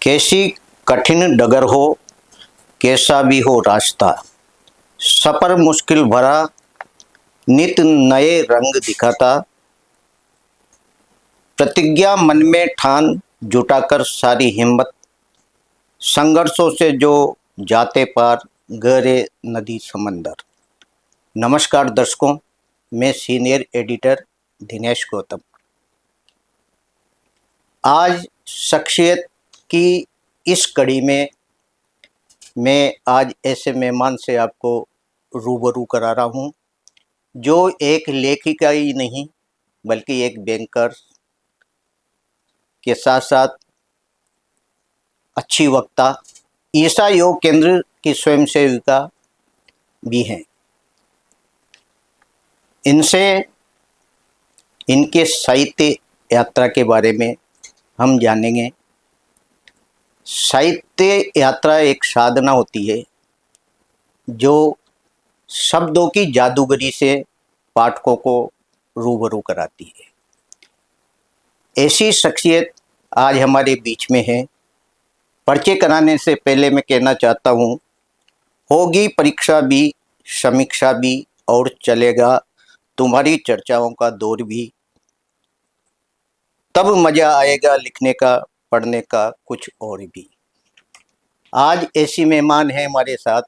कैसी कठिन डगर हो, कैसा भी हो रास्ता, सफर मुश्किल भरा, नित नए रंग दिखाता। प्रतिज्ञा मन में ठान, जुटाकर सारी हिम्मत, संघर्षों से जो जाते पार, गहरे नदी समंदर। नमस्कार दर्शकों, मैं सीनियर एडिटर दिनेश गौतम। आज शख्सियत की इस कड़ी में मैं आज ऐसे मेहमान से आपको रूबरू करा रहा हूँ जो एक लेखिका ही नहीं बल्कि एक बैंकर के साथ साथ अच्छी वक्ता, ईसा योग केंद्र की स्वयंसेविका भी हैं। इनसे इनके साहित्य यात्रा के बारे में हम जानेंगे। साहित्य यात्रा एक साधना होती है जो शब्दों की जादूगरी से पाठकों को रूबरू कराती है। ऐसी शख्सियत आज हमारे बीच में है। परिचय कराने से पहले मैं कहना चाहता हूँ, होगी परीक्षा भी, समीक्षा भी और चलेगा तुम्हारी चर्चाओं का दौर भी। तब मजा आएगा लिखने का, पढ़ने का कुछ और भी। आज ऐसी मेहमान है हमारे साथ,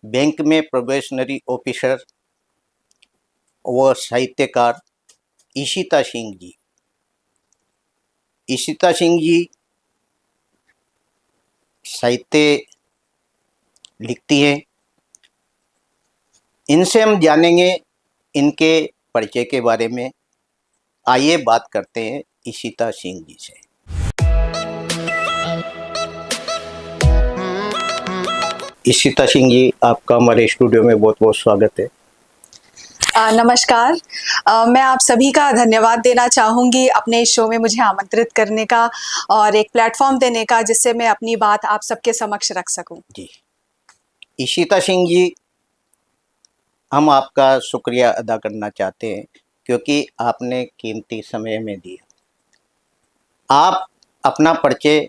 बैंक में प्रोबेशनरी ऑफिसर व साहित्यकार ईशिता सिंह जी। ईशिता सिंह जी साहित्य लिखती हैं। इनसे हम जानेंगे इनके परिचय के बारे में। आइए बात करते हैं ईशिता सिंह जी से। ईशिता सिंह जी, आपका हमारे स्टूडियो में बहुत बहुत स्वागत है। नमस्कार। मैं आप सभी का धन्यवाद देना चाहूँगी अपने इस शो में मुझे आमंत्रित करने का और एक प्लेटफॉर्म देने का जिससे मैं अपनी बात आप सबके समक्ष रख सकूं। जी, ईशिता सिंह जी, हम आपका शुक्रिया अदा करना चाहते हैं क्योंकि आपने कीमती समय में दिया। आप अपना परिचय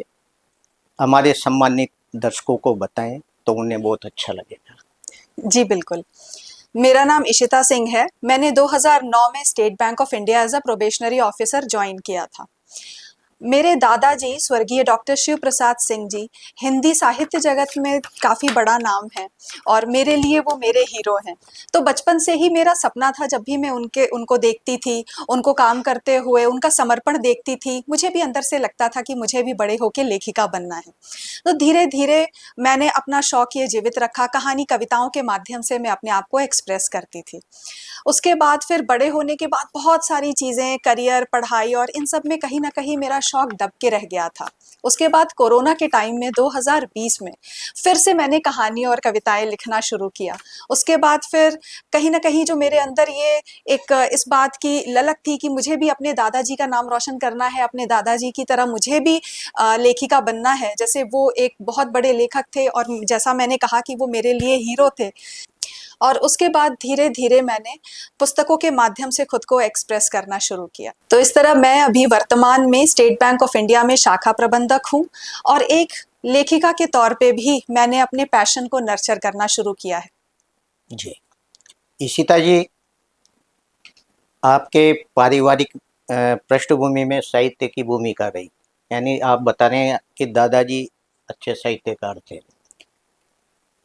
हमारे सम्मानित दर्शकों को बताएं तो उन्हें बहुत अच्छा लगेगा। जी बिल्कुल। मेरा नाम ईशिता सिंह है। मैंने 2009 में State Bank of India as a probationary officer join किया था। मेरे दादाजी स्वर्गीय डॉक्टर शिव प्रसाद सिंह जी हिंदी साहित्य जगत में काफ़ी बड़ा नाम है और मेरे लिए वो मेरे हीरो हैं। तो बचपन से ही मेरा सपना था, जब भी मैं उनको देखती थी, उनको काम करते हुए उनका समर्पण देखती थी, मुझे भी अंदर से लगता था कि मुझे भी बड़े होकर लेखिका बनना है। तो धीरे धीरे मैंने अपना शौक ये जीवित रखा। कहानी कविताओं के माध्यम से मैं अपने आप को एक्सप्रेस करती थी। उसके बाद फिर बड़े होने के बाद बहुत सारी चीज़ें, करियर, पढ़ाई और इन सब में कहीं ना कहीं मेरा शौक दब के रह गया था। उसके बाद कोरोना के टाइम में 2020 में फिर से मैंने कहानी और कविताएं लिखना शुरू किया। उसके बाद फिर कहीं ना कहीं जो मेरे अंदर ये एक इस बात की ललक थी कि मुझे भी अपने दादाजी का नाम रोशन करना है, अपने दादाजी की तरह मुझे भी लेखिका बनना है। जैसे वो एक बहुत बड़े लेखक थे और जैसा मैंने कहा कि वो मेरे लिए हीरो थे। और उसके बाद धीरे धीरे मैंने पुस्तकों के माध्यम से खुद को एक्सप्रेस करना शुरू किया। तो इस तरह मैं अभी वर्तमान में स्टेट बैंक ऑफ इंडिया में शाखा प्रबंधक हूँ और एक लेखिका के तौर पे भी मैंने अपने पैशन को नर्चर करना शुरू किया है। जी, ईशिता जी, आपके पारिवारिक पृष्ठभूमि में साहित्य की भूमिका रही, यानी आप बता रहे हैं कि दादाजी अच्छे साहित्यकार थे।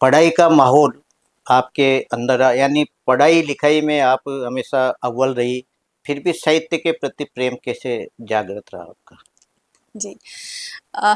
पढ़ाई का माहौल आपके अंदर यानी पढ़ाई लिखाई में आप हमेशा अव्वल रही, फिर भी साहित्य के प्रति प्रेम कैसे जागृत रहा आपका? जी। अ,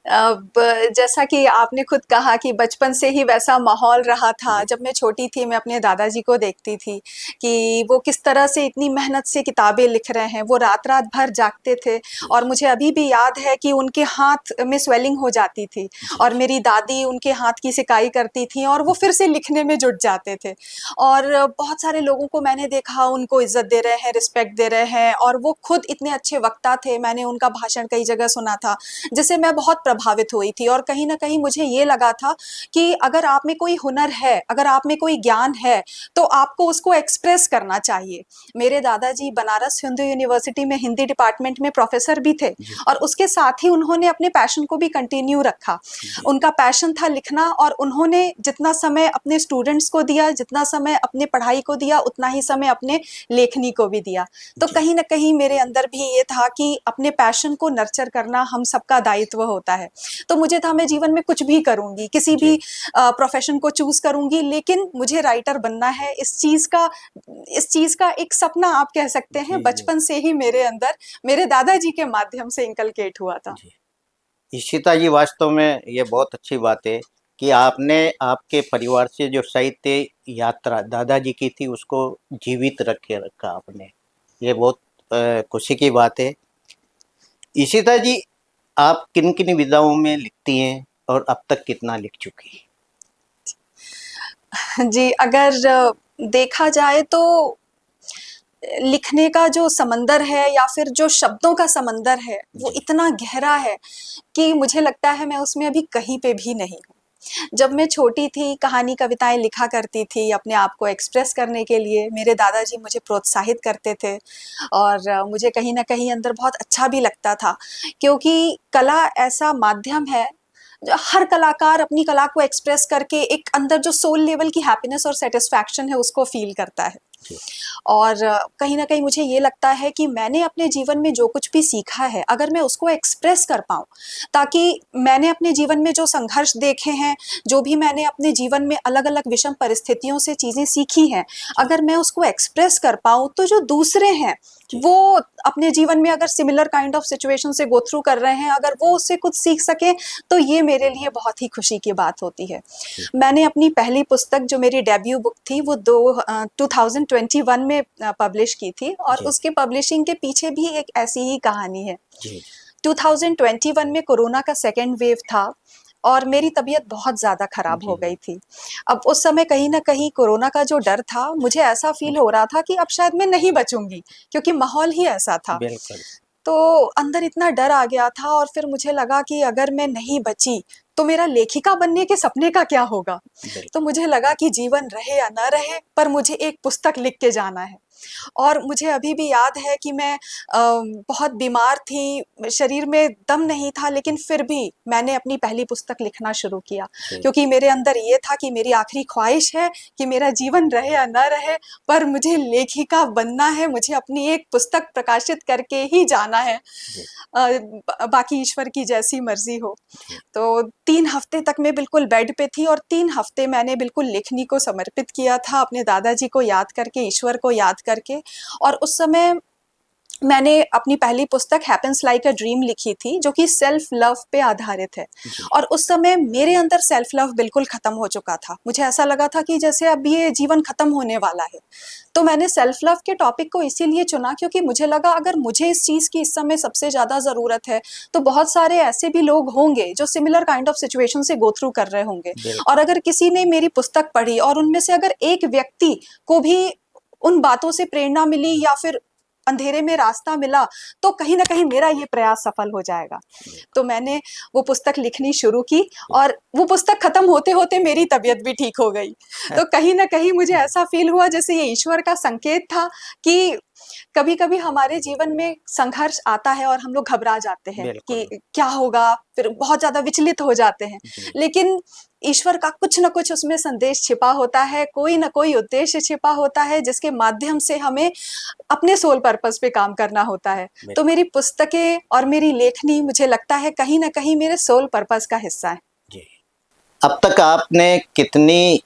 अब जैसा कि आपने खुद कहा कि बचपन से ही वैसा माहौल रहा था। जब मैं छोटी थी मैं अपने दादाजी को देखती थी कि वो किस तरह से इतनी मेहनत से किताबें लिख रहे हैं। वो रात-रात भर जागते थे और मुझे अभी भी याद है कि उनके हाथ में स्वेलिंग हो जाती थी और मेरी दादी उनके हाथ की सिकाई करती थी और वो फिर से लिखने में जुट जाते थे। और बहुत सारे लोगों को मैंने देखा, उनको इज़्ज़त दे रहे हैं, रिस्पेक्ट दे रहे हैं और वो खुद इतने अच्छे वक्ता थे। मैंने उनका भाषण कई जगह सुना था। था, जिससे मैं बहुत प्रभावित हुई थी। और कहीं न कहीं मुझे ये लगा था कि अगर आप में कोई हुनर है, अगर आप में कोई ज्ञान है, तो आपको उसको एक्सप्रेस करना चाहिए। मेरे दादाजी बनारस हिंदू यूनिवर्सिटी में हिंदी डिपार्टमेंट में प्रोफ़ेसर भी थे जी, और उसके साथ ही उन्होंने अपने पैशन को भी कंटिन्यू रखा। जी, उनका पैशन था लिखना और उन्होंने जितना समय अपने स्टूडेंट्स को दिया, जितना समय अपने पढ़ाई को दिया, उतना ही समय अपने लेखनी को भी दिया। तो जी, कहीं न कहीं मेरे अंदर भी ये था कि अपने पैशन को नर्चर करना हम सबका दायित्व होता है। तो मुझे था मैं जीवन में कुछ भी करूँगी, किसी भी जी, प्रोफ़ेशन को चूज़ करूँगी, लेकिन मुझे राइटर बनना है। इस चीज़ का एक सपना आप कह सकते हैं जी, जी, बचपन से ही मेरे अंदर मेरे दादाजी के माध्यम से इनकलकेट हुआ था। जी। इशिता जी, वास्तव में ये बहुत अच्छी बात है कि आपने आपके परिवार से जो साहित्य यात्रा दादाजी की थी उसको जीवित रखे रखा आपने। ये बहुत खुशी की बात है। इशिता जी, आप किन-किन विधाओं में लिखती हैं और अब तक कितना लिख चुकी हैं? जी, अगर देखा जाए तो लिखने का जो समंदर है या फिर जो शब्दों का समंदर है, वो जी, इतना गहरा है कि मुझे लगता है मैं उसमें अभी कहीं पे भी नहीं हूँ। जब मैं छोटी थी, कहानी कविताएँ लिखा करती थी अपने आप को एक्सप्रेस करने के लिए, मेरे दादाजी मुझे प्रोत्साहित करते थे और मुझे कहीं न कहीं अंदर बहुत अच्छा भी लगता था, क्योंकि कला ऐसा माध्यम है, जो हर कलाकार अपनी कला को एक्सप्रेस करके एक अंदर जो सोल लेवल की हैप्पीनेस और सैटिस्फैक्शन है, उसको फ़ील करता है। जी, और कहीं न कहीं मुझे ये लगता है कि मैंने अपने जीवन में जो कुछ भी सीखा है, अगर मैं उसको एक्सप्रेस कर पाऊँ, ताकि मैंने अपने जीवन में जो संघर्ष देखे हैं, जो भी मैंने अपने जीवन में अलग-अलग विषम परिस्थितियों से चीज़ें सीखी हैं, जी, अगर मैं उसको एक्सप्रेस कर पाऊँ, तो जो दूसरे हैं, जी, वो अपने जीवन में अगर सिमिलर काइंड ऑफ सिचुएशन से गो थ्रू कर रहे हैं, अगर वो उससे कुछ सीख सकें, तो ये मेरे लिए बहुत ही खुशी की बात होती है। जी, मैंने अपनी पहली पुस्तक जो मेरी डेब्यू बुक थी वो 2021 में पब्लिश की थी और जी, उसकी पब्लिशिंग के पीछे भी एक ऐसी ही कहानी है। जी, 2021 में कोरोना का सेकंड वेव था और मेरी तबीयत बहुत ज़्यादा खराब हो जी, गई थी। अब उस समय कहीं न कहीं कोरोना का जो डर था, मुझे ऐसा फ़ील जी, हो रहा था कि अब शायद मैं नहीं बचूँगी, क्योंकि माहौल ही ऐसा था। बिल्कुल। तो अंदर इतना डर आ गया था और फिर मुझे लगा कि अगर मैं नहीं बची, तो मेरा लेखिका बनने के सपने का क्या होगा? तो बिल्कुल, मुझे लगा कि जीवन रहे या ना रहे, पर मुझे एक पुस्तक लिख के जाना है। और मुझे अभी भी याद है कि मैं बहुत बीमार थी, शरीर में दम नहीं था, लेकिन फिर भी मैंने अपनी पहली पुस्तक लिखना शुरू किया। जी, क्योंकि मेरे अंदर ये था कि मेरी आखिरी ख्वाहिश है कि मेरा जीवन रहे या ना रहे, पर मुझे लेखिका बनना है, मुझे अपनी एक पुस्तक प्रकाशित करके ही जाना है। जी, बाकी ईश्वर की जैसी मर्ज़ी हो। जी, तो 3 हफ्ते तक मैं बिल्कुल बेड पे थी और 3 हफ्ते मैंने बिल्कुल लेखनी को समर्पित किया था, अपने दादाजी को याद करके, ईश्वर को याद करके। और उस समय मैंने अपनी पहली पुस्तक हैपेंस लाइक अ ड्रीम लिखी थी, जो कि सेल्फ लव पे आधारित है। जी, और उस समय मेरे अंदर सेल्फ लव बिल्कुल खत्म हो चुका था। मुझे ऐसा लगा था कि जैसे अब ये जीवन खत्म होने वाला है। तो मैंने सेल्फ लव के टॉपिक को इसीलिए चुना क्योंकि मुझे लगा अगर मुझे इस चीज़ की इस समय सबसे ज़्यादा ज़रूरत है, तो बहुत सारे ऐसे भी लोग होंगे जो सिमिलर काइंड ऑफ सिचुएशन से गो थ्रू कर रहे होंगे। और बिल्कुल, अगर किसी ने मेरी पुस्तक पढ़ी और उनमें से अगर एक व्यक्ति को भी उन बातों से प्रेरणा मिली या फिर अंधेरे में रास्ता मिला, तो कहीं न कहीं मेरा ये प्रयास सफल हो जाएगा। बिल्कुल, तो मैंने वो पुस्तक लिखनी शुरू की जी। और वो पुस्तक खत्म होते-होते मेरी तबीयत भी ठीक हो गई। तो कहीं न कहीं मुझे ऐसा फ़ील हुआ जैसे ये ईश्वर का संकेत था कि कभी-कभी हमारे जीवन में संघर्ष आता है और हम लोग घबरा जाते हैं कि बिल्कुल, क्या होगा? फिर बहुत ज़्यादा विचलित हो जाते हैं। जी, लेकिन ईश्वर का कुछ न कुछ उसमें संदेश छिपा होता है, कोई न कोई उद्देश्य छिपा होता है जिसके माध्यम से हमें अपने सोल पर्पस पे काम करना होता है। बिल तो मेरी पुस्तकें और मेरी लेखनी मुझे लगता है कहीं न कहीं मेरे सोल पर्पस का हिस्सा है। जी। अब तक आपने कितनी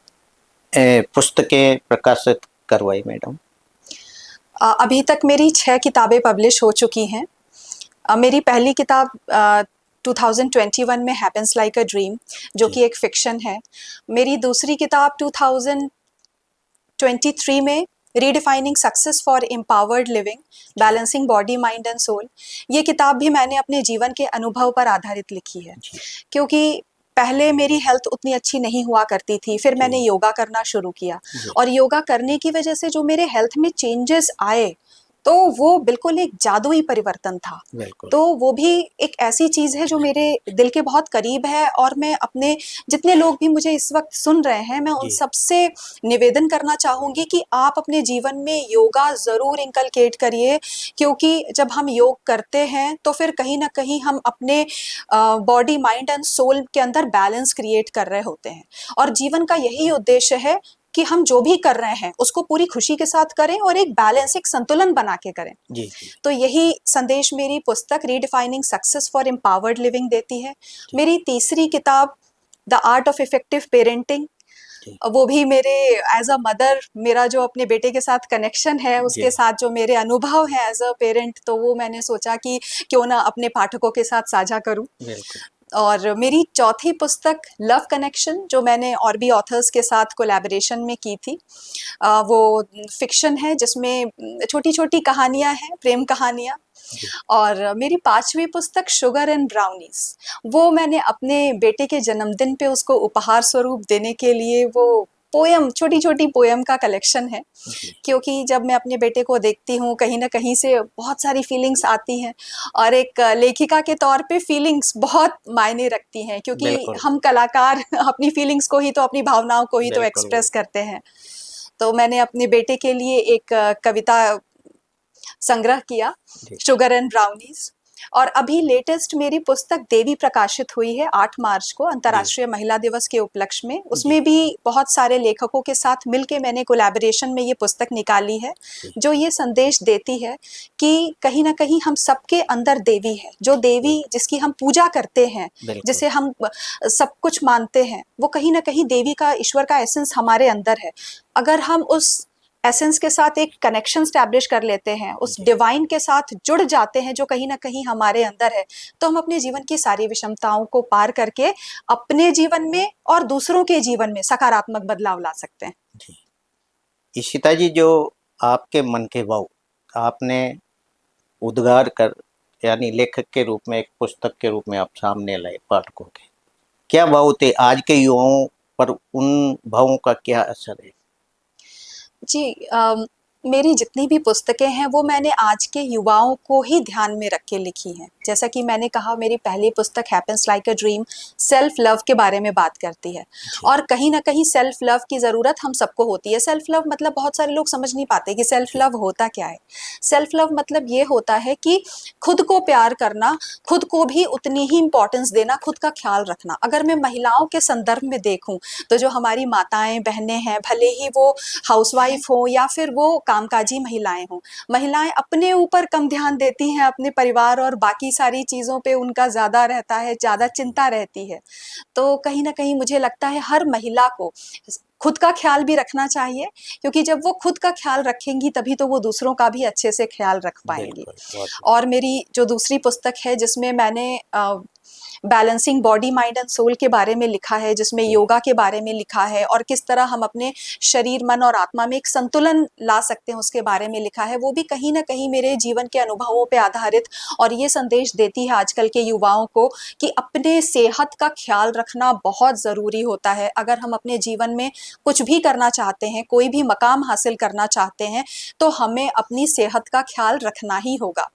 पुस्तकें प्रकाशित करवाई मैडम? अभी तक मेरी 6 किताबें पब्लिश हो चुकी हैं। मेरी पहली किताब 2021 में हैपेंस लाइक अ ड्रीम, जो जी, कि एक फ़िक्शन है। मेरी दूसरी किताब 2023 में redefining success for empowered living, जी, balancing body, mind and soul. ये किताब भी मैंने अपने जीवन के अनुभव पर आधारित लिखी है। जी, क्योंकि पहले मेरी हेल्थ उतनी अच्छी नहीं हुआ करती थी, फिर मैंने जी, योगा करना शुरू किया जी, और योगा करने की वजह से जो मेरे हेल्थ में चेंजेस आए, तो वो बिल्कुल एक जादुई परिवर्तन था। बिल्कुल। तो वो भी एक ऐसी चीज़ है जो मेरे दिल के बहुत करीब है, और मैं अपने जितने लोग भी मुझे इस वक्त सुन रहे हैं, मैं उन जी। सबसे निवेदन करना चाहूँगी कि आप अपने जीवन में योगा ज़रूर इनकलकेट करिए, क्योंकि जब हम योग करते हैं तो फिर कहीं न कहीं हम अपने बॉडी, माइंड एंड सोल के अंदर बैलेंस क्रिएट कर रहे होते हैं। और जीवन का यही उद्देश्य है कि हम जो भी कर रहे हैं उसको पूरी खुशी के साथ करें और एक बैलेंस, एक संतुलन बना के करें। जी जी। तो यही संदेश मेरी पुस्तक redefining success for empowered living देती है। मेरी तीसरी किताब the art of effective parenting, जी वो भी मेरे एज अ मदर, मेरा जो अपने बेटे के साथ कनेक्शन है, जी। उसके साथ जो मेरे अनुभव है एज अ पेरेंट, तो वो मैंने सोचा कि क्यों ना अपने पाठकों के साथ साझा करूं। बिल्कुल। और मेरी चौथी पुस्तक लव कनेक्शन, जो मैंने और भी ऑथर्स के साथ कोलैबोरेशन में की थी, वो फिक्शन है जिसमें छोटी छोटी कहानियां हैं, प्रेम कहानियां। जी और मेरी पांचवी पुस्तक शुगर एंड ब्राउनीज, वो मैंने अपने बेटे के जन्मदिन पे उसको उपहार स्वरूप देने के लिए, वो पोयम, छोटी छोटी पोयम का कलेक्शन है। जी। क्योंकि जब मैं अपने बेटे को देखती हूँ, कहीं न कहीं से बहुत सारी फीलिंग्स आती हैं, और एक लेखिका के तौर पे फीलिंग्स बहुत मायने रखती हैं, क्योंकि बिल्कुल हम कलाकार अपनी फीलिंग्स को ही तो, अपनी भावनाओं को ही तो बिल्कुल। एक्सप्रेस करते हैं। तो मैंने अपने बेटे के लिए एक कविता संग्रह किया, जी शुगर एंड ब्राउनीज। और अभी लेटेस्ट मेरी पुस्तक देवी प्रकाशित हुई है 8 मार्च को, जी अंतर्राष्ट्रीय महिला दिवस के उपलक्ष्य में। जी उसमें भी बहुत सारे लेखकों के साथ मिलके मैंने कोलैबोरेशन में ये पुस्तक निकाली है, जी। जो ये संदेश देती है कि कहीं ना कहीं हम सबके अंदर देवी है, जो देवी जिसकी हम पूजा करते हैं, बिल्कुल जिसे हम सब कुछ मानते हैं, वो कहीं ना कहीं देवी का, ईश्वर का एसेंस हमारे अंदर है। अगर हम उस एसेंस के साथ एक कनेक्शन स्टैब्लिश कर लेते हैं, उस जी डिवाइन के साथ जुड़ जाते हैं जो कहीं ना कहीं हमारे अंदर है, तो हम अपने जीवन की सारी विषमताओं को पार करके अपने जीवन में और दूसरों के जीवन में सकारात्मक बदलाव ला सकते हैं। जी। इशिता जी, जो आपके मन के भाव आपने उद्गार कर, यानी लेखक के रूप में, एक पुस्तक के रूप में आप सामने लाए पाठकों के, क्या भाव थे? आज के युवाओं पर उन भावों का क्या असर है? जी, मेरी जितनी भी पुस्तकें हैं वो मैंने आज के युवाओं को ही ध्यान में रख के लिखी हैं। जैसा कि मैंने कहा, मेरी पहली पुस्तक happens like a dream self love के बारे में बात करती है, जी और कहीं ना कहीं सेल्फ लव की ज़रूरत हम सबको होती है। सेल्फ लव मतलब बहुत सारे लोग समझ नहीं पाते कि सेल्फ जी लव होता क्या है। सेल्फ लव मतलब ये होता है कि खुद को प्यार करना, खुद को भी उतनी ही इम्पोर्टेंस देना, खुद का ख्याल रखना। अगर मैं महिलाओं के संदर्भ में देखूं, तो जो हमारी माताएं बहनें हैं, भले ही वो हाउसवाइफ हो या फिर वो कामकाजी महिलाएं हों, महिलाएं अपने ऊपर कम ध्यान देती हैं, अपने परिवार और बाकी सारी चीज़ों पे उनका ज़्यादा रहता है, ज़्यादा चिंता रहती है। तो कहीं न कहीं मुझे लगता है हर महिला को खुद का ख्याल भी रखना चाहिए, क्योंकि जब वो खुद का ख्याल रखेंगी तभी तो वो दूसरों का भी अच्छे से ख्याल रख पाएँगी। बिल्कुल। बहुत और मेरी जो दूसरी पुस्तक है जिसमें मैंने balancing body, mind and soul के बारे में लिखा है, जिसमें जी योगा के बारे में लिखा है, और किस तरह हम अपने शरीर, मन और आत्मा में एक संतुलन ला सकते हैं, उसके बारे में लिखा है। वो भी कहीं न कहीं मेरे जीवन के अनुभवों पे आधारित, और ये संदेश देती है आजकल के युवाओं को कि अपने सेहत का ख्याल रखना बहुत ज़रूरी होता है। अगर हम अपने जीवन में कुछ भी करना चाहते हैं, कोई भी मकाम हासिल करना चाहते हैं, तो हमें अपनी सेहत का ख्याल रखना ही होगा।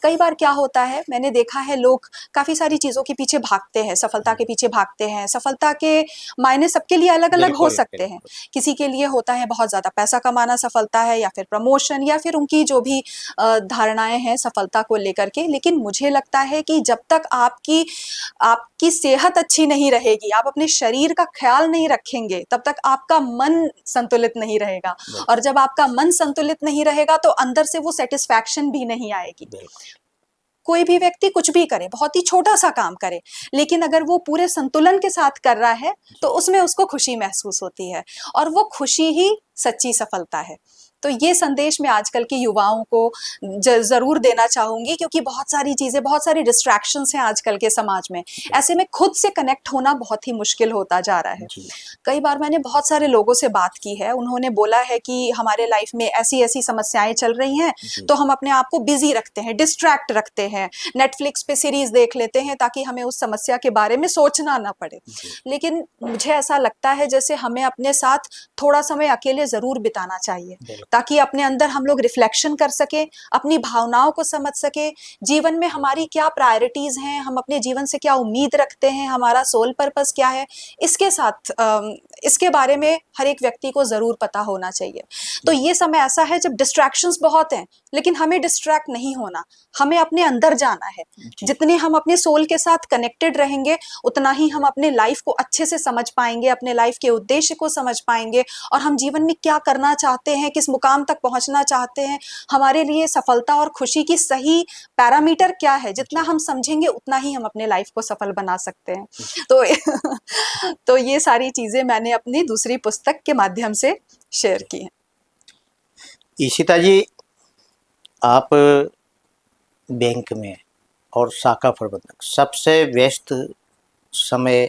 कई बार क्या होता है, मैंने देखा है लोग काफ़ी सारी चीज़ों के पीछे भागते हैं, सफलता के पीछे भागते हैं। सफलता के मायने सबके लिए अलग-अलग हो बिल्कुल सकते हैं। बिल्कुल। किसी के लिए होता है बहुत ज़्यादा पैसा कमाना सफलता है, या फिर प्रमोशन, या फिर उनकी जो भी धारणाएँ हैं सफलता को लेकर के। लेकिन मुझे लगता है कि जब तक आपकी आपकी सेहत अच्छी नहीं रहेगी, आप अपने शरीर का ख्याल नहीं रखेंगे, तब तक आपका मन संतुलित नहीं रहेगा। और बिल्कुल जब आपका मन संतुलित नहीं रहेगा, तो अंदर से वो सैटिस्फैक्शन भी नहीं आएगी। बिल्कुल। कोई भी व्यक्ति कुछ भी करे, बहुत ही छोटा-सा काम करे, लेकिन अगर वो पूरे संतुलन के साथ कर रहा है, तो जी उसमें उसको खुशी महसूस होती है, और वो खुशी ही सच्ची सफलता है। तो ये संदेश मैं आजकल के युवाओं को ज़रूर देना चाहूँगी, क्योंकि बहुत सारी चीज़ें, बहुत सारी डिस्ट्रैक्शंस हैं आजकल के समाज में। ऐसे में खुद से कनेक्ट होना बहुत ही मुश्किल होता जा रहा है। जी कई बार मैंने बहुत सारे लोगों से बात की है, उन्होंने बोला है कि हमारे लाइफ में ऐसी-ऐसी समस्याएँ चल रही हैं, जी तो हम अपने आप को बिज़ी रखते हैं, डिस्ट्रैक्ट रखते हैं, नेटफ्लिक्स पे सीरीज़ देख लेते हैं ताकि हमें उस समस्या के बारे में सोचना ना पड़े। जी लेकिन मुझे ऐसा लगता है जैसे हमें अपने साथ थोड़ा समय अकेले ज़रूर बिताना चाहिए। बिल्कुल ताकि अपने अंदर हम लोग रिफ्लेक्शन कर सके, अपनी भावनाओं को समझ सके, जीवन में हमारी क्या प्रायोरिटीज हैं, हम अपने जीवन से क्या उम्मीद रखते हैं, हमारा सोल पर्पस क्या है, इसके साथ इसके बारे में हर एक व्यक्ति को जरूर पता होना चाहिए। तो ये समय ऐसा है जब डिस्ट्रैक्शंस बहुत हैं, लेकिन हमें डिस्ट्रैक्ट नहीं होना, हमें अपने अंदर जाना है। जितने हम अपने सोल के साथ कनेक्टेड रहेंगे, उतना ही हम अपने लाइफ को अच्छे से समझ पाएंगे, अपने लाइफ के उद्देश्य को समझ पाएंगे, और हम जीवन में क्या करना चाहते हैं, किस मुकाम तक पहुंचना चाहते हैं, हमारे लिए सफलता और खुशी की सही पैरामीटर क्या है, जितना हम समझेंगे उतना ही हम अपने लाइफ को सफल बना सकते हैं। तो तो ये सारी चीजें मैंने अपनी दूसरी पुस्तक के माध्यम से शेयर की हैं। ईशिता जी, आप बैंक में और शाखा प्रबंधक, सबसे व्यस्त समय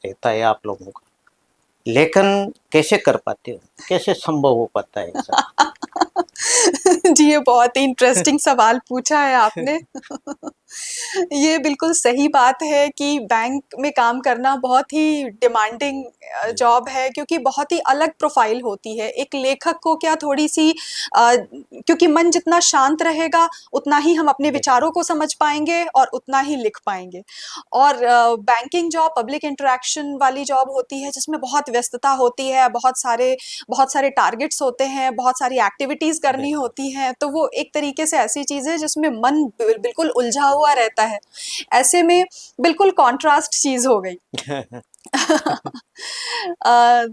रहता है आप लोगों का, लेखन कैसे कर पाते हो, कैसे संभव हो पाता है ऐसा? जी, ये बहुत ही इंटरेस्टिंग सवाल पूछा है आपने। ये बिल्कुल सही बात है कि बैंक में काम करना बहुत ही डिमांडिंग जॉब है, क्योंकि बहुत ही अलग प्रोफाइल होती है। एक लेखक को क्या थोड़ी-सी क्योंकि मन जितना शांत रहेगा, उतना ही हम अपने विचारों को समझ पाएँगे और उतना ही लिख पाएँगे। और बैंकिंग जॉब पब्लिक इंटरैक्शन वाली जॉब होती है, जिसमें बहुत व्यस्तता होती है, बहुत सारे टारगेट्स होते हैं, बहुत सारी एक्टिविटीज़ करनी होती हैं, तो वो एक तरीके से ऐसी चीज़ है जिसमें मन बिल्कुल उलझा हुआ रहता है। ऐसे में बिल्कुल कॉन्ट्रास्ट चीज़ हो गई। अ,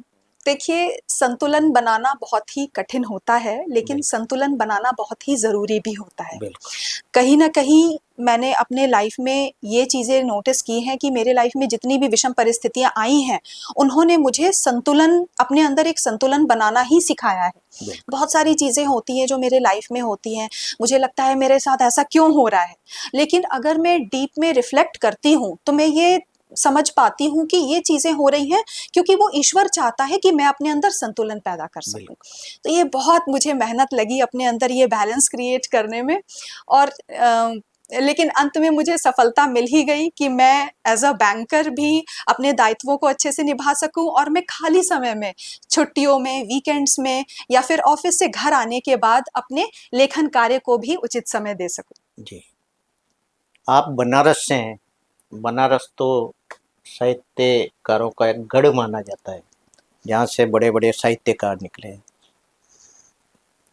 देखिए, संतुलन बनाना बहुत ही कठिन होता है, लेकिन संतुलन बनाना बहुत ही ज़रूरी भी होता है। बिल्कुल। कहीं न कहीं मैंने अपने लाइफ में ये चीज़ें नोटिस की हैं कि मेरे लाइफ में जितनी भी विषम परिस्थितियाँ आई हैं, उन्होंने मुझे संतुलन, अपने अंदर एक संतुलन बनाना ही सिखाया है। बिल्कुल। बहुत सारी चीज़ें होती हैं जो मेरे लाइफ में होती हैं, मुझे लगता है मेरे साथ ऐसा क्यों हो रहा है? लेकिन अगर मैं डीप में रिफ्लेक्ट करती हूँ, तो मैं ये समझ पाती हूँ कि ये चीज़ें हो रही हैं क्योंकि वो ईश्वर चाहता है कि मैं अपने अंदर संतुलन पैदा कर सकूँ। बिल्कुल। तो ये बहुत मुझे मेहनत लगी अपने अंदर ये बैलेंस क्रिएट करने में, और लेकिन अंत में मुझे सफलता मिल ही गई कि मैं एज़ अ बैंकर भी अपने दायित्वों को अच्छे से निभा सकूँ, और मैं खाली समय में, छुट्टियों में, वीकेंड्स में, या फिर ऑफ़िस से घर आने के बाद अपने लेखन कार्य को भी उचित समय दे सकूँ। जी, आप बनारस से हैं। बनारस तो साहित्यकारों का एक गढ़ माना जाता है, जहाँ से बड़े बड़े साहित्यकार निकले हैं।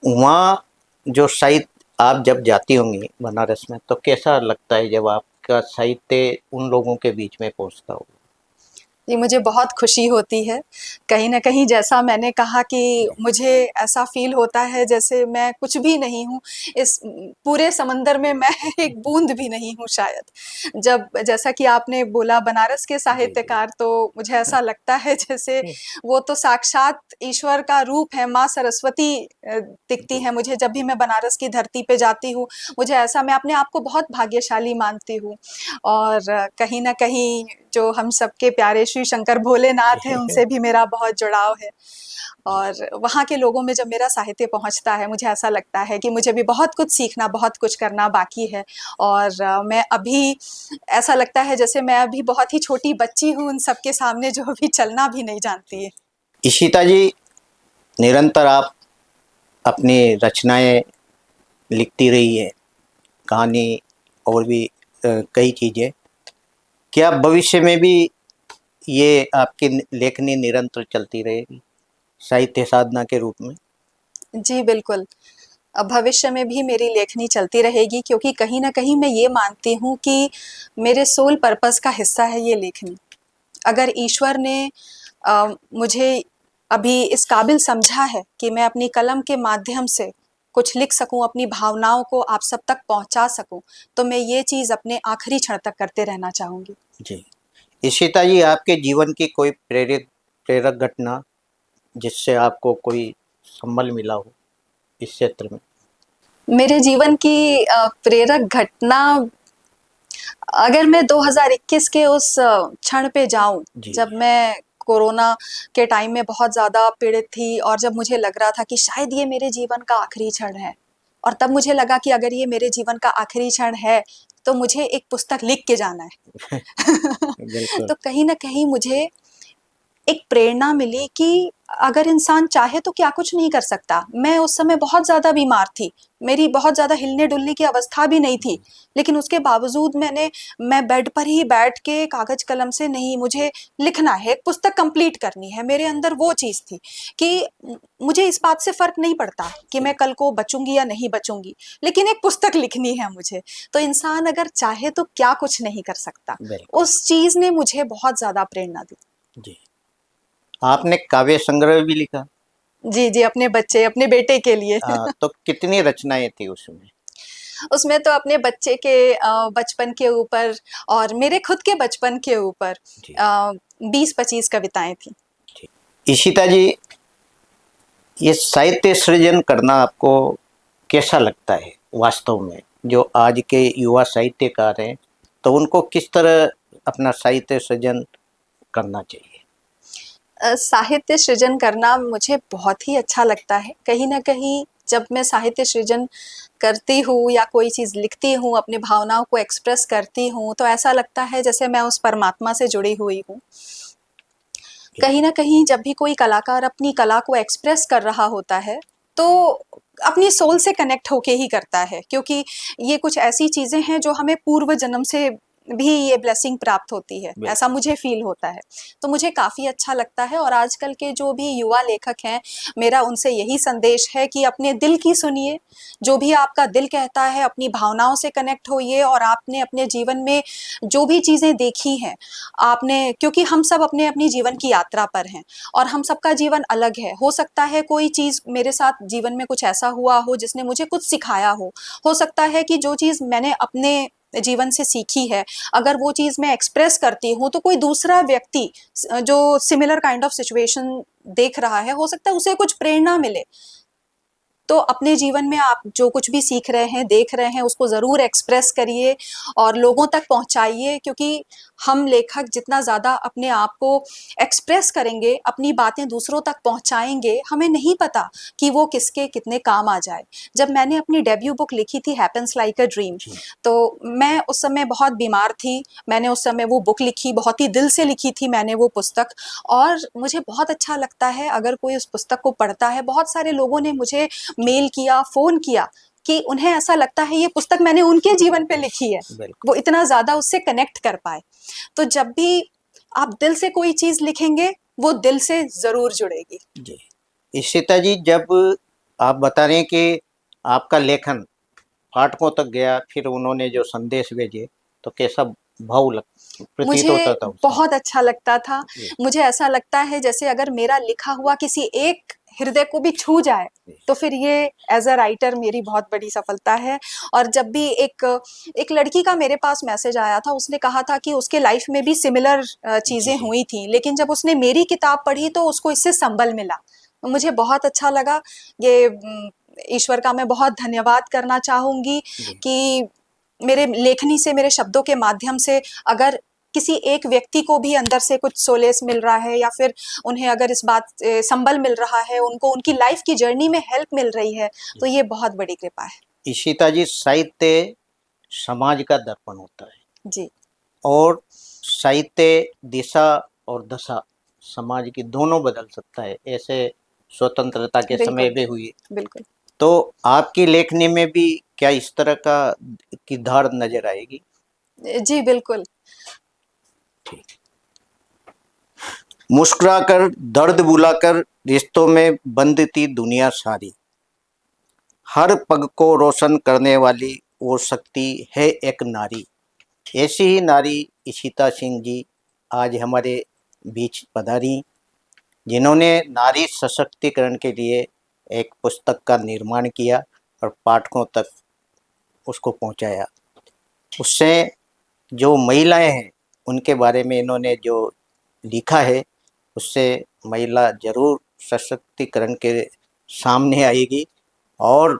वहाँ जो साहित्य, आप जब जाती होंगी बनारस में, तो कैसा लगता है जब आपका साहित्य उन लोगों के बीच में पहुँचता हो? ये मुझे बहुत खुशी होती है। कहीं न कहीं जैसा मैंने कहा कि मुझे ऐसा फ़ील होता है जैसे मैं कुछ भी नहीं हूँ, इस पूरे समंदर में मैं एक बूँद भी नहीं हूँ शायद। जब जैसा कि आपने बोला बनारस के जी, जी। साहित्यकार, तो मुझे ऐसा लगता है जैसे वो तो साक्षात ईश्वर का रूप है, माँ सरस्वती दिखती हैं मुझे जब भी मैं बनारस की धरती पे जाती हूँ। मुझे ऐसा, मैं अपने आप को बहुत भाग्यशाली मानती हूँ, और कहीं न कहीं जो हम सबके प्यारे श्री शंकर भोलेनाथ हैं, उनसे भी मेरा बहुत जुड़ाव है। और वहाँ के लोगों में जब मेरा साहित्य पहुँचता है, मुझे ऐसा लगता है कि मुझे भी बहुत कुछ सीखना, बहुत कुछ करना बाकी है, और मैं अभी, ऐसा लगता है जैसे मैं अभी बहुत ही छोटी बच्ची हूँ उन सबके सामने, जो अभी चलना भी नहीं जानती है। इशिता जी, निरंतर आप अपनी रचनाएं लिखती रही है, कहानी और भी कई चीज़ें। क्या भविष्य में भी ये आपकी लेखनी निरंतर चलती रहेगी साहित्य साधना के रूप में? जी, बिल्कुल। भविष्य में भी मेरी लेखनी चलती रहेगी, क्योंकि कहीं न कहीं मैं ये मानती हूँ कि मेरे सोल पर्पस का हिस्सा है ये लेखनी। अगर ईश्वर ने मुझे अभी इस काबिल समझा है कि मैं अपनी कलम के माध्यम से कुछ लिख सकूँ, अपनी भावनाओं को आप सब तक पहुँचा सकूँ, तो मैं ये चीज़ अपने आखिरी क्षण तक करते रहना चाहूँगी। जी। इशिता जी, आपके जीवन की कोई प्रेरक घटना जिससे आपको कोई संबल मिला हो इस क्षेत्र में? मेरे जीवन की प्रेरक घटना, अगर मैं 2021 के उस क्षण पे जाऊँ, जी। जब मैं कोरोना के टाइम में बहुत ज़्यादा पीड़ित थी, और जब मुझे लग रहा था कि शायद ये मेरे जीवन का आखिरी क्षण है, और तब मुझे लगा कि अगर ये मेरे जीवन का आखिरी क्षण है, तो मुझे एक पुस्तक लिख के जाना है। बिल्कुल। तो कहीं न कहीं मुझे एक प्रेरणा मिली कि अगर इंसान चाहे तो क्या कुछ नहीं कर सकता। मैं उस समय बहुत ज़्यादा बीमार थी, मेरी बहुत ज़्यादा हिलने डुलने की अवस्था भी नहीं थी, लेकिन उसके बावजूद मैं बेड पर ही बैठ के कागज कलम से, नहीं मुझे लिखना है, एक पुस्तक कंप्लीट करनी है, मेरे अंदर वो चीज़ थी कि मुझे इस बात से फ़र्क नहीं पड़ता कि मैं कल को बचूंगी या नहीं बचूंगी, लेकिन एक पुस्तक लिखनी है मुझे। तो इंसान अगर चाहे तो क्या कुछ नहीं कर सकता। बिल्कुल। उस चीज़ ने मुझे बहुत ज़्यादा प्रेरणा दी। जी। आपने काव्य संग्रह भी लिखा। जी, जी, अपने बच्चे, अपने बेटे के लिए। तो कितनी रचनाएं थी उसमें? उसमें तो अपने बच्चे के बचपन के ऊपर और मेरे खुद के बचपन के ऊपर जी। 20-25 कविताएँ थीं। जी। इशिता जी, ये साहित्य सृजन करना आपको कैसा लगता है वास्तव में? जो आज के युवा साहित्यकार हैं, तो उनको किस तरह अपना साहित्य सृजन करना चाहिए? साहित्य सृजन करना मुझे बहुत ही अच्छा लगता है। कहीं न कहीं जब मैं साहित्य सृजन करती हूँ या कोई चीज़ लिखती हूँ, अपनी भावनाओं को एक्सप्रेस करती हूँ, तो ऐसा लगता है जैसे मैं उस परमात्मा से जुड़ी हुई हूँ। कहीं न कहीं जब भी कोई कलाकार अपनी कला को एक्सप्रेस कर रहा होता है, तो अपनी सोल से कनेक्ट होके ही करता है, क्योंकि ये कुछ ऐसी चीज़ें हैं जो हमें पूर्व जन्म से भी ये ब्लेसिंग प्राप्त होती है, ऐसा मुझे फ़ील होता है। तो मुझे काफ़ी अच्छा लगता है और आजकल के जो भी युवा लेखक हैं, मेरा उनसे यही संदेश है कि अपने दिल की सुनिए, जो भी आपका दिल कहता है, अपनी भावनाओं से कनेक्ट होइए और आपने अपने जीवन में जो भी चीज़ें देखी हैं, आपने, क्योंकि हम सब अपने-अपनी जीवन की यात्रा पर हैं और हम सबका जीवन अलग है। हो सकता है कोई चीज़ मेरे साथ जीवन में कुछ ऐसा हुआ हो जिसने मुझे कुछ सिखाया हो। हो सकता है कि जो चीज़ मैंने अपने जीवन से सीखी है, अगर वो चीज़ मैं एक्सप्रेस करती हूँ, तो कोई दूसरा व्यक्ति जो सिमिलर काइंड ऑफ सिचुएशन देख रहा है, हो सकता है उसे कुछ प्रेरणा मिले। तो अपने जीवन में आप जो कुछ भी सीख रहे हैं, देख रहे हैं, उसको ज़रूर एक्सप्रेस करिए और लोगों तक पहुँचाइए, क्योंकि हम लेखक जितना ज़्यादा अपने आप को एक्सप्रेस करेंगे, अपनी बातें दूसरों तक पहुँचाएँगे, हमें नहीं पता कि वो किसके कितने काम आ जाए। जब मैंने अपनी डेब्यू बुक लिखी थी हैपेंस लाइक अ ड्रीम, जी। तो मैं उस समय बहुत बीमार थी। मैंने उस समय वो बुक लिखी, बहुत ही दिल से लिखी थी मैंने वो पुस्तक और मुझे बहुत अच्छा लगता है अगर कोई उस पुस्तक को पढ़ता है। बहुत सारे लोगों ने मुझे मेल किया, फ़ोन किया कि उन्हें ऐसा लगता है ये पुस्तक मैंने उनके जीवन पे लिखी है। बिल्कुल। वो इतना ज़्यादा उससे कनेक्ट कर पाए। तो जब भी आप दिल से कोई चीज़ लिखेंगे, वो दिल से ज़रूर जुड़ेगी। जी। इशिता जी, जब आप बता रहे हैं कि आपका लेखन पाठकों तक गया, फिर उन्होंने जो संदेश भेजे, तो कैसा भाव लग प्रतीत मुझे होता था उस समय? बहुत अच्छा लगता था। जी। मुझे ऐसा लगता है जैसे अगर मेरा लिखा हुआ किसी एक हृदय को भी छू जाए, जी। तो फिर ये एज़ अ राइटर मेरी बहुत बड़ी सफलता है। और जब भी एक लड़की का मेरे पास मैसेज आया था, उसने कहा था कि उसके लाइफ़ में भी सिमिलर जी। चीज़ें जी। हुई थीं, लेकिन जब उसने मेरी किताब पढ़ी तो उसको इससे संबल मिला। मुझे बहुत अच्छा लगा। ये ईश्वर का मैं बहुत धन्यवाद करना चाहूँगी जी। कि मेरे लेखनी से, मेरे शब्दों के माध्यम से अगर किसी एक व्यक्ति को भी अंदर से कुछ सोलेस मिल रहा है या फिर उन्हें अगर इस बात से संबल मिल रहा है, उनको उनकी लाइफ की जर्नी में हेल्प मिल रही है, तो ये बहुत बड़ी कृपा है। इशिता जी, साहित्य समाज का दर्पण होता है जी, और साहित्य दिशा और दशा समाज की दोनों बदल सकता है, ऐसे स्वतंत्रता के समय बिल्कुल, में हुई। बिल्कुल। तो आपकी लेखनी में भी क्या इस तरह का की धार नजर आएगी? जी, बिल्कुल। ठीक। मुस्कुराकर दर्द बुलाकर रिश्तों में बंद थी दुनिया सारी, हर पग को रोशन करने वाली वो शक्ति है एक नारी। ऐसी ही नारी इशिता सिंह जी आज हमारे बीच पधारी, जिन्होंने नारी सशक्तिकरण के लिए एक पुस्तक का निर्माण किया और पाठकों तक उसको पहुंचाया। उससे जो महिलाएं हैं उनके बारे में इन्होंने जो लिखा है, उससे महिला जरूर सशक्तिकरण के सामने आएगी और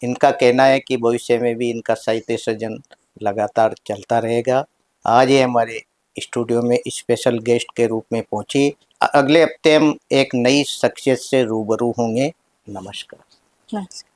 इनका कहना है कि भविष्य में भी इनका साहित्य सृजन लगातार चलता रहेगा। आज ये हमारे स्टूडियो में स्पेशल गेस्ट के रूप में पहुंची। अगले हफ्ते हम एक नई शख्सियत से रूबरू होंगे। नमस्कार। नमस्कार।